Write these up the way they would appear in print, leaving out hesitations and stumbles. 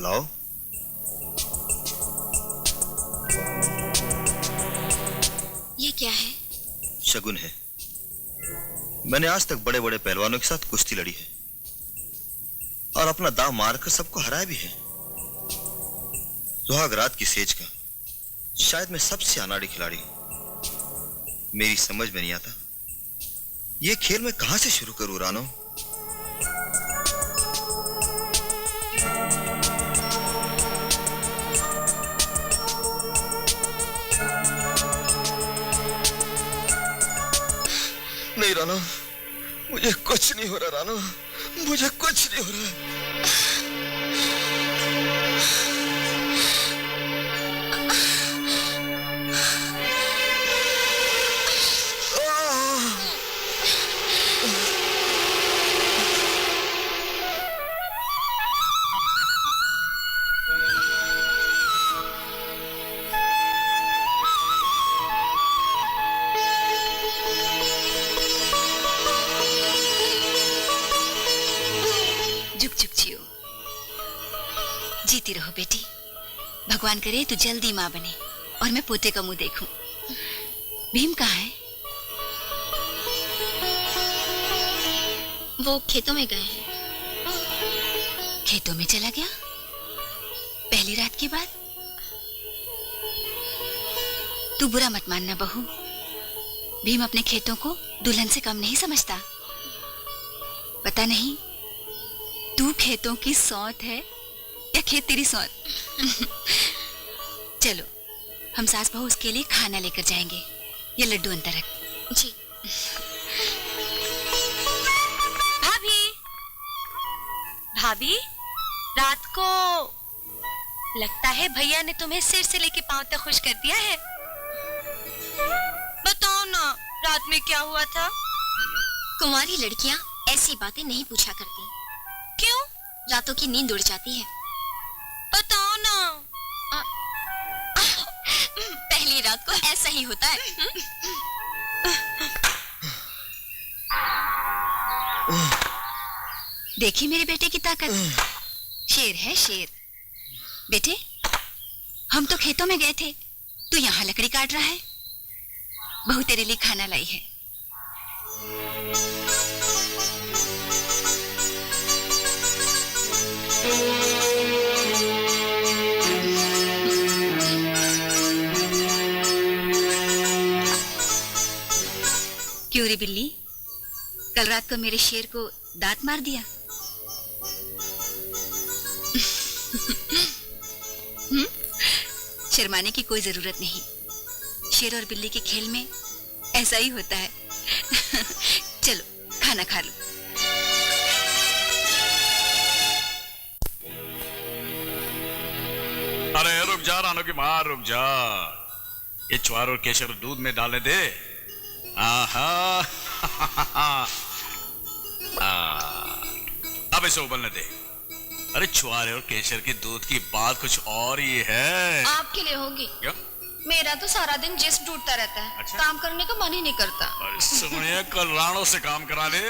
लाओ। ये क्या है? शगुन है। मैंने आज तक बड़े बड़े पहलवानों के साथ कुश्ती लड़ी है और अपना दांव मारकर सबको हराया भी है। सुहाग रात की सेज का शायद मैं सबसे अनाड़ी खिलाड़ी हूं। मेरी समझ में नहीं आता ये खेल मैं कहां से शुरू करूं रानो। नहीं रानो, मुझे कुछ नहीं हो रहा रानो, मुझे कुछ नहीं हो रहा। जीती रहो बेटी। भगवान करे तू जल्दी माँ बने और मैं पोते का मुंह देखूं। भीम कहाँ है? वो खेतों में गए हैं। खेतों में चला गया? पहली रात के बाद? तू बुरा मत मानना बहू, भीम अपने खेतों को दुल्हन से कम नहीं समझता। पता नहीं तू खेतों की सौत है या खेत तेरी सौत। चलो हम सास बहू उसके लिए खाना लेकर जाएंगे। ये लड्डू अंदर रख। जी। भाभी, भाभी, रात को लगता है भैया ने तुम्हें सिर से लेके पांव तक खुश कर दिया है। बताओ ना, रात में क्या हुआ था? कुंवारी लड़कियां ऐसी बातें नहीं पूछा करती। क्यों? रातों की नींद उड़ जाती है। बताओ ना। पहली रात को ऐसा ही होता है। देखी मेरे बेटे की ताकत। शेर है शेर। बेटे हम तो खेतों में गए थे, तू यहाँ लकड़ी काट रहा है। बहू तेरे लिए खाना लाई है। क्यों रे बिल्ली, कल रात को मेरे शेर को दांत मार दिया? शर्माने की कोई जरूरत नहीं। शेर और बिल्ली के खेल में ऐसा ही होता है। चलो खाना खा लो। अरे रुक जा रानो की मां, रुक जा। ये ज्वार और केसर दूध में डालने दे। आहा। अब इसे उबलने दे। अरे छुआरे और केसर के दूध की बात कुछ और ही है। आपके लिए होगी। क्या? मेरा तो सारा दिन जिस्म टूटता रहता है। अच्छा? काम करने का मन ही नहीं करता। अरे सुनिए, कल राणो से काम करा ले।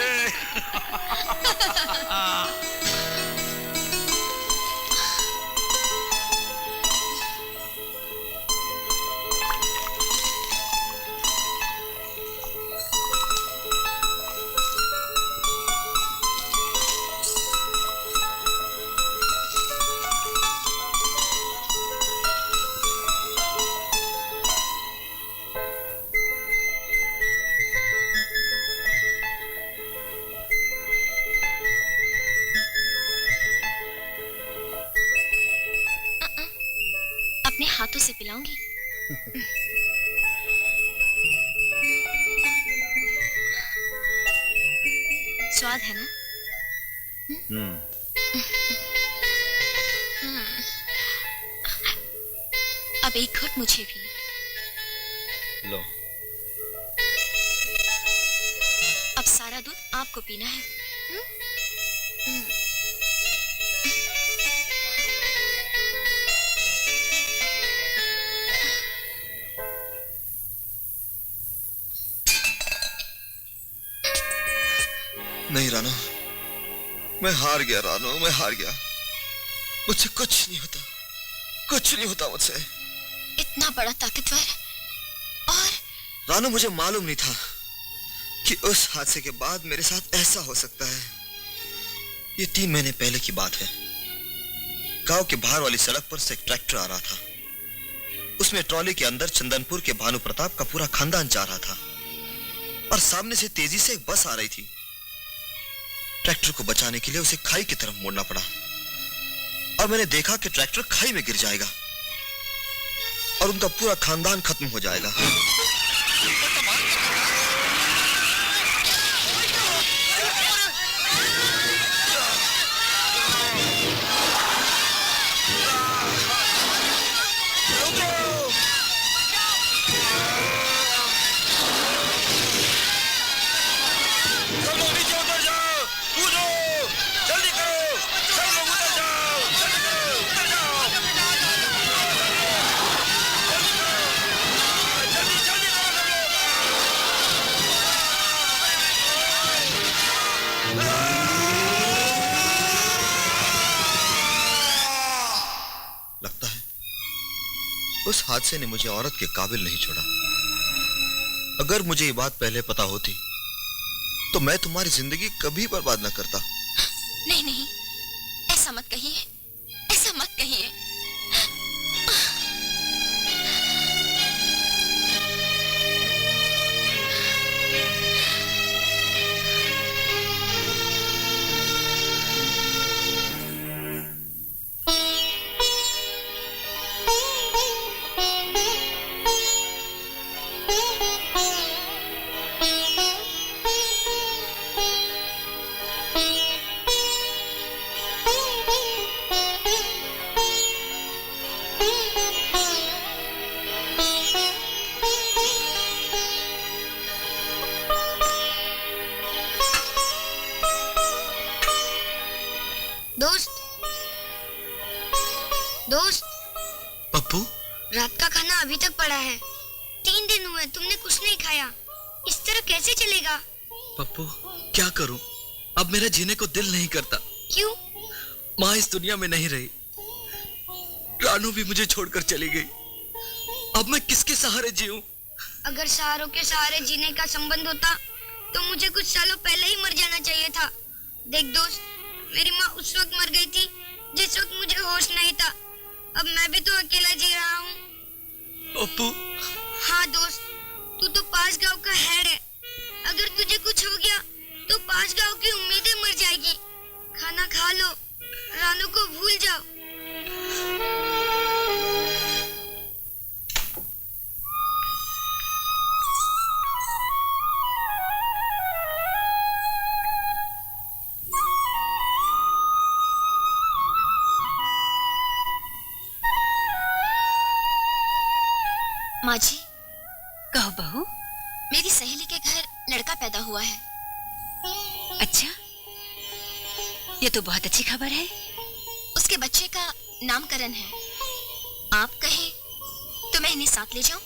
अपने हाथों से पिलाऊंगी। स्वाद है ना? अब एक घुट मुझे भी। लो। अब सारा दूध आपको पीना है। नहीं रानो, मैं हार गया रानो, मैं हार गया। मुझसे कुछ नहीं होता, कुछ नहीं होता मुझसे। इतना बड़ा ताकतवर और रानू, मुझे मालूम नहीं था कि उस हादसे के बाद मेरे साथ ऐसा हो सकता है। ये 3 महीने पहले की बात है। गांव के बाहर वाली सड़क पर से एक ट्रैक्टर आ रहा था। उसमें ट्रॉली के अंदर चंदनपुर के भानु प्रताप का पूरा खानदान जा रहा था और सामने से तेजी से एक बस आ रही थी। ट्रैक्टर को बचाने के लिए उसे खाई की तरफ मोड़ना पड़ा और मैंने देखा कि ट्रैक्टर खाई में गिर जाएगा और उनका पूरा खानदान खत्म हो जाएगा। लगता है उस हादसे ने मुझे औरत के काबिल नहीं छोड़ा। अगर मुझे ये बात पहले पता होती तो मैं तुम्हारी जिंदगी कभी बर्बाद न करता। नहीं नहीं, ऐसा मत कहिए, ऐसा मत कहिए। दोस्त, पप्पू, रात का खाना अभी तक पड़ा है। 3 दिन हुए तुमने कुछ नहीं खाया। इस तरह कैसे चलेगा? पप्पू, क्या करूं? अब मेरा जीने को दिल नहीं करता। क्यों? माँ इस दुनिया में नहीं रही, रानू भी मुझे छोड़कर चली गई। अब मैं किसके सहारे जीऊं? अगर सहारों के सहारे जीने का संबंध होता तो मुझे कुछ सालों पहले ही मर जाना चाहिए था। देख दोस्त, मेरी माँ उस वक्त मर गई थी जिस वक्त मुझे होश नहीं था। अब मैं भी तो अकेला जी रहा हूँ। पप्पू। हाँ दोस्त, तू तो पास गांव का हेड है। अगर तुझे कुछ हो गया तो पास गांव की उम्मीदें मर जाएगी। खाना खा लो, रानू को भूल जाओ। माँ जी, कहो बहू। मेरी सहेली के घर लड़का पैदा हुआ है। अच्छा, ये तो बहुत अच्छी खबर है। उसके बच्चे का नामकरण है। आप कहें तो मैं इन्हें साथ ले जाऊं?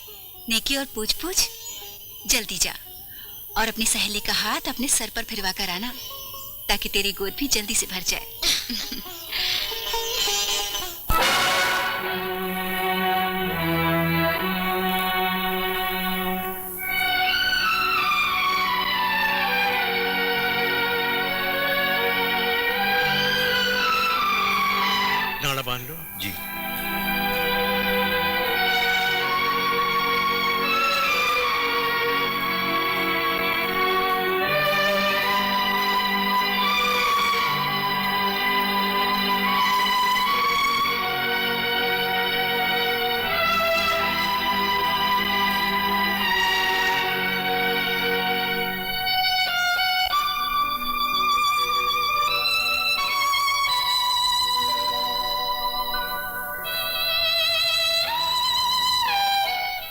नेकी और पूछ पूछ, जल्दी जा और अपनी सहेली का हाथ अपने सर पर फिरवा कर आना ताकि तेरी गोद भी जल्दी से भर जाए। नाड़ा बांध लो। जी।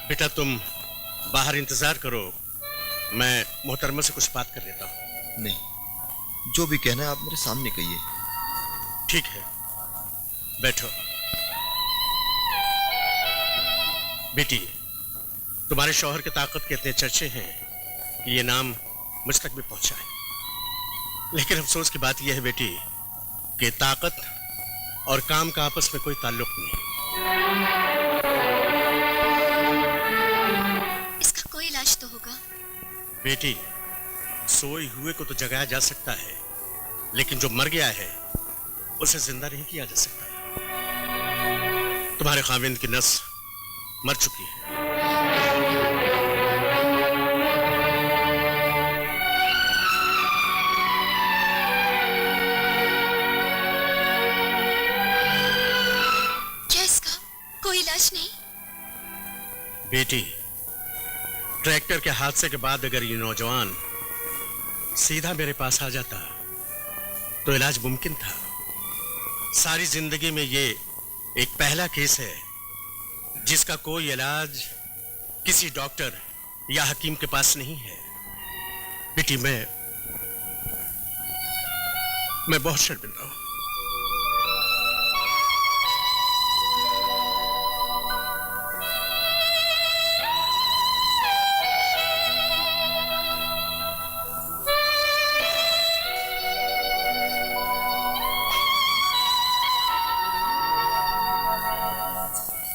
बेटा तुम बाहर इंतजार करो, मैं मोहतरमा से कुछ बात कर लेता हूँ। नहीं, जो भी कहना है आप मेरे सामने कहिए। ठीक है, बैठो। बेटी, तुम्हारे शौहर की ताकत के इतने चर्चे हैं कि ये नाम मुझ तक भी पहुंचा है। लेकिन अफसोस की बात यह है बेटी कि ताकत और काम का आपस में कोई ताल्लुक नहीं। इसका कोई इलाज तो होगा। बेटी, सोए हुए को तो जगाया जा सकता है, लेकिन जो मर गया है उसे जिंदा नहीं किया जा सकता। तुम्हारे खाविंद की नस मर चुकी है। क्या इसका कोई इलाज नहीं? बेटी, ट्रैक्टर के हादसे के बाद अगर ये नौजवान सीधा मेरे पास आ जाता तो इलाज मुमकिन था। सारी जिंदगी में ये एक पहला केस है जिसका कोई इलाज किसी डॉक्टर या हकीम के पास नहीं है। बेटी, मैं बहुत शर्मिंदा हूं।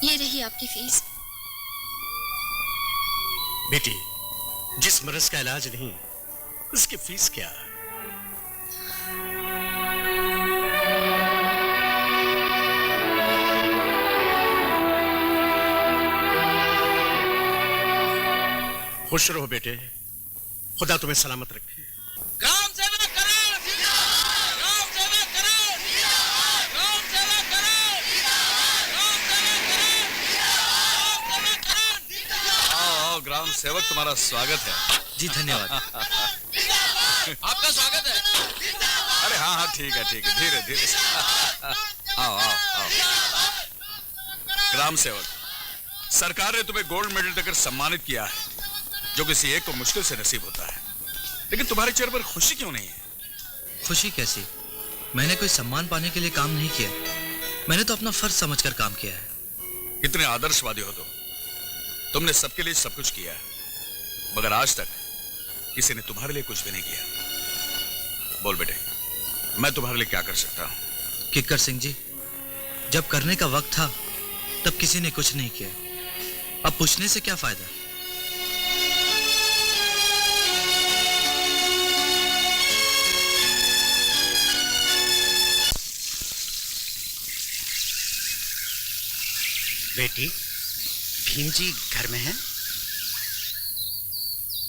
ये रही आपकी फीस। बेटी, जिस मर्ज का इलाज नहीं उसकी फीस क्या? खुश रहो बेटे, खुदा तुम्हें सलामत रखे। ग्राम सेवा करो, ग्राम सेवा करो, ग्राम सेवा करो, ग्राम सेवा करो। आओ ग्राम सेवक, तुम्हारा स्वागत है। जी धन्यवाद। आपका स्वागत है। अरे हाँ हाँ, ठीक है धीरे धीरे। आओ आओ आओ। ग्राम सेवक, सरकार ने तुम्हें गोल्ड मेडल देकर सम्मानित किया है, जो किसी एक को मुश्किल से नसीब होता है। लेकिन तुम्हारे चेहरे पर खुशी क्यों नहीं है? खुशी कैसी? मैंने कोई सम्मान पाने के लिए काम नहीं किया, मैंने तो अपना फर्ज समझकर काम किया है। कितने आदर्शवादी हो तुमने सबके लिए सब कुछ किया है, मगर आज तक किसी ने तुम्हारे लिए कुछ भी नहीं किया। बोल बेटे, मैं तुम्हारे लिए क्या कर सकता हूं? किक्कर सिंह जी, जब करने का वक्त था तब किसी ने कुछ नहीं किया, अब पूछने से क्या फायदा? बेटी, भीम जी घर में हैं?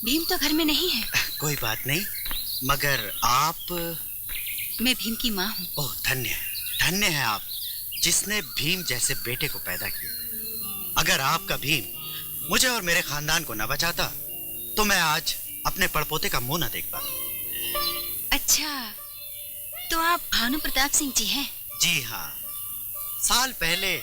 भीम तो घर में नहीं है। कोई बात नहीं, मगर आप? मैं भीम की माँ हूँ। ओह, धन्य है आप, जिसने भीम जैसे बेटे को पैदा किया। अगर आपका भीम मुझे और मेरे खानदान को न बचाता तो मैं आज अपने पड़पोते का मुंह न देख पाता। अच्छा, तो आप भानु प्रताप सिंह जी हैं? जी हाँ, साल पहले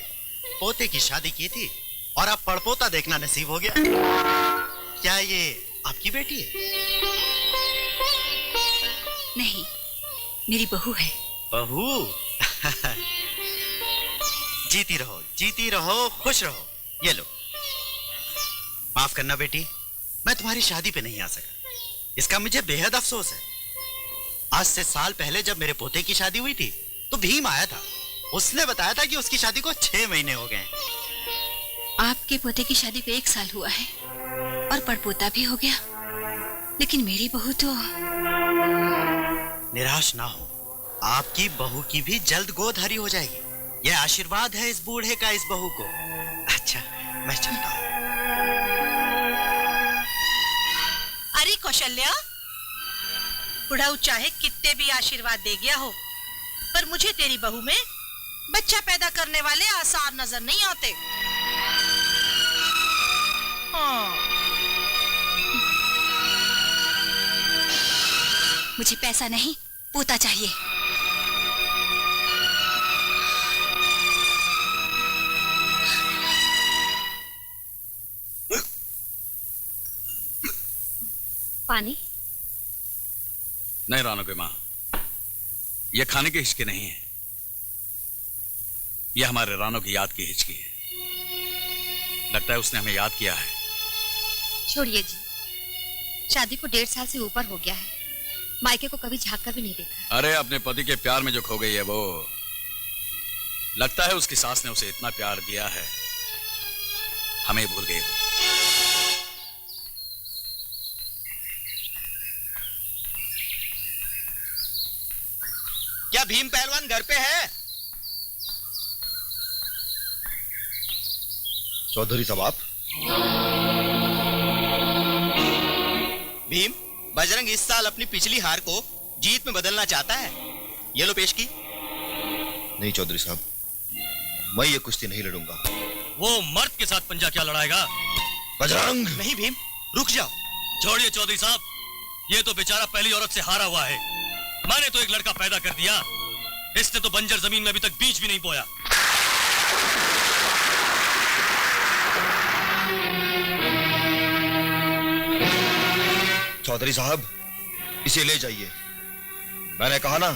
पोते की शादी की थी और अब पड़पोता देखना नसीब हो गया। क्या ये आपकी बेटी है? नहीं, मेरी बहू है। बहू? जीती रहो, खुश रहो। ये लो। माफ करना बेटी, मैं तुम्हारी शादी पे नहीं आ सका, इसका मुझे बेहद अफसोस है। आज से साल पहले जब मेरे पोते की शादी हुई थी तो भीम आया था, उसने बताया था कि उसकी शादी को 6 महीने हो गए। आपके पोते की शादी को 1 साल हुआ है और पड़पोता भी हो गया, लेकिन मेरी बहू तो। निराश ना हो, आपकी बहू की भी जल्द गोद हरी हो जाएगी। यह आशीर्वाद है इस बूढ़े का इस बहू को। अच्छा, मैं चलता हूँ। अरे कौशल्या, बुढ़ाऊ चाहे कितने भी आशीर्वाद दे गया हो, पर मुझे तेरी बहू में बच्चा पैदा करने वाले आसार नजर नहीं आते। हाँ। मुझे पैसा नहीं, पोता चाहिए। पानी? नहीं रानो की माँ, यह खाने की हिचकी नहीं है, यह हमारे रानो की याद की हिचकी है। लगता है उसने हमें याद किया है। छोड़िए जी, शादी को 1.5 साल से ऊपर हो गया है, मायके को कभी झांक कर भी नहीं देखा। अरे अपने पति के प्यार में जो खो गई है वो। लगता है उसकी सास ने उसे इतना प्यार दिया है, हमें भूल गई वो। क्या भीम पहलवान घर पे है? चौधरी साहब आप? भीम, बजरंग इस साल अपनी पिछली हार को जीत में बदलना चाहता है। ये लो पेश की। नहीं चौधरी साहब, मैं ये कुश्ती नहीं लड़ूंगा। वो मर्द के साथ पंजा क्या लड़ाएगा? बजरंग! नहीं भीम, रुक जाओ। छोड़िए चौधरी साहब, ये तो बेचारा पहली औरत से हारा हुआ है। मैंने तो एक लड़का पैदा कर दिया, इसने तो बंजर जमीन में अभी तक बीज भी नहीं बोया। चौधरी साहब, इसे ले जाइए। मैंने कहा ना,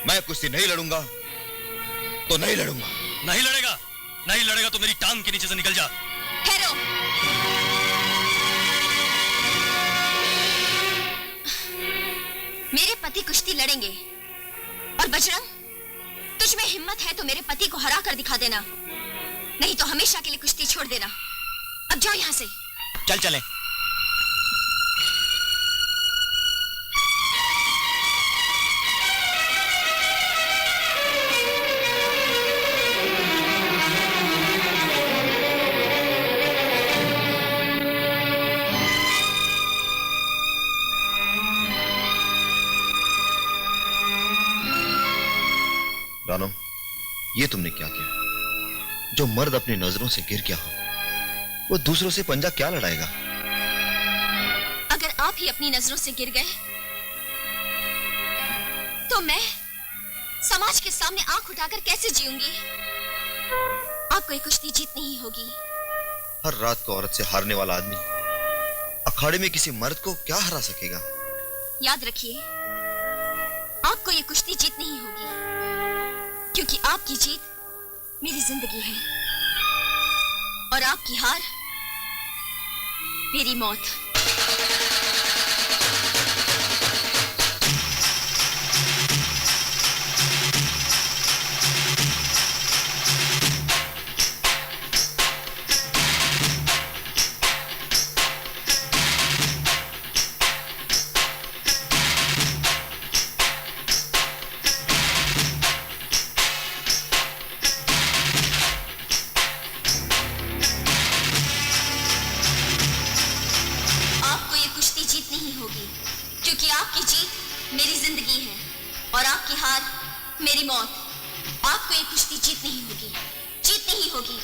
मैं कुश्ती नहीं लड़ूंगा तो नहीं लड़ूंगा। नहीं लड़ेगा? नहीं लड़ेगा तो मेरी टांग के नीचे से निकल जा। ठहरो। मेरे पति कुश्ती लड़ेंगे और बजरंग, तुझ में हिम्मत है तो मेरे पति को हरा कर दिखा देना, नहीं तो हमेशा के लिए कुश्ती छोड़ देना। अब जाओ यहाँ से। चल चले। रानो, ये तुमने क्या किया? जो मर्द अपनी नजरों से गिर गया हो, वो दूसरों से पंजा क्या लड़ाएगा? अगर आप ही अपनी नजरों से गिर गए तो मैं समाज के सामने आंख उठाकर कैसे जीऊंगी? आपको ये कुश्ती जीतनी ही होगी। हर रात को औरत से हारने वाला आदमी अखाड़े में किसी मर्द को क्या हरा सकेगा? याद रखिए, आपको ये कुश्ती जीतनी ही होगी, क्योंकि आपकी जीत मेरी जिंदगी है और आपकी हार मेरी मौत। क्योंकि आपकी जीत मेरी जिंदगी है और आपकी हार मेरी मौत। आपको ये कुश्ती जीतनी ही होगी, जीतनी ही होगी।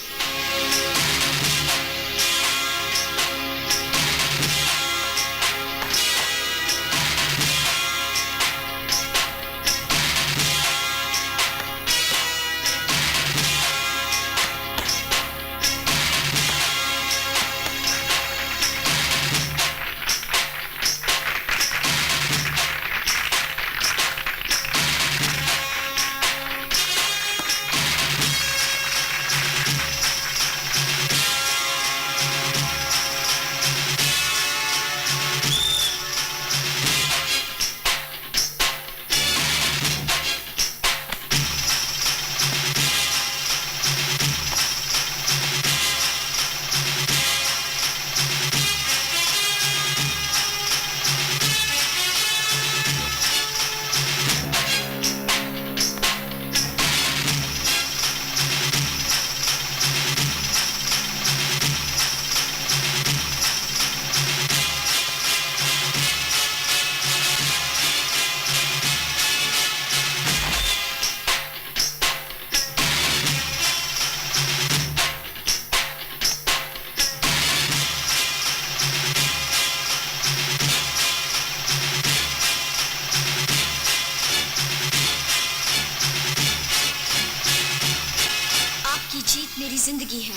जिंदगी है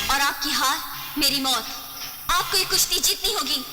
और आपकी हार मेरी मौत। आपको ये कुश्ती जीतनी होगी।